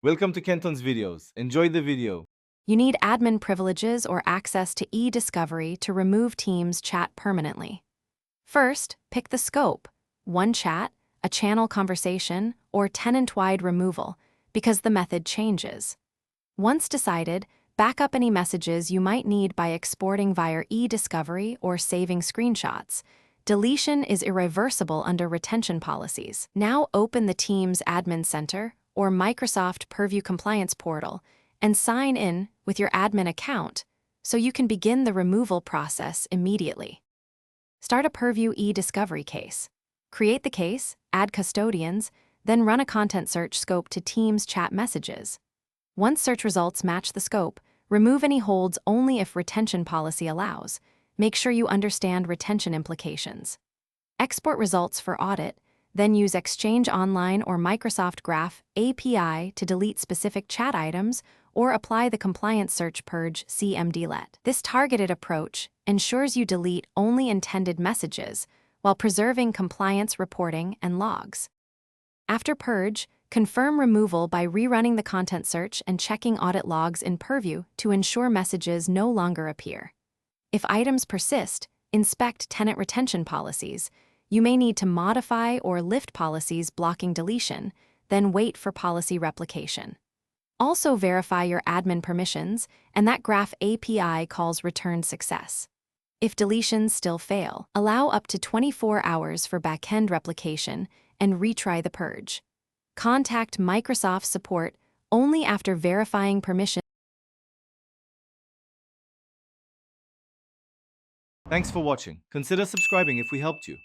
Welcome to Kenton's videos. Enjoy the video. You need admin privileges or access to e-discovery to remove Teams chat permanently. First, pick the scope: one chat, a channel conversation, or tenant-wide removal, because the method changes. Once decided, back up any messages you might need by exporting via e-discovery or saving screenshots. Deletion is irreversible under retention policies. Now open the Teams Admin Center or Microsoft Purview Compliance Portal and sign in with your admin account so you can begin the removal process immediately. Start a Purview e-discovery case. Create the case, add custodians, then run a content search scope to Teams chat messages. Once search results match the scope, remove any holds only if retention policy allows. Make sure you understand retention implications. Export results for audit, then use Exchange Online or Microsoft Graph API to delete specific chat items or apply the Compliance Search Purge CMDLET. This targeted approach ensures you delete only intended messages while preserving compliance reporting and logs. After purge, confirm removal by rerunning the content search and checking audit logs in Purview to ensure messages no longer appear. If items persist, inspect tenant retention policies. You may need to modify or lift policies blocking deletion, then wait for policy replication. Also verify your admin permissions, and that Graph API calls return success. If deletions still fail, allow up to 24 hours for backend replication and retry the purge. Contact Microsoft support only after verifying permissions. Thanks for watching. Consider subscribing if we helped you.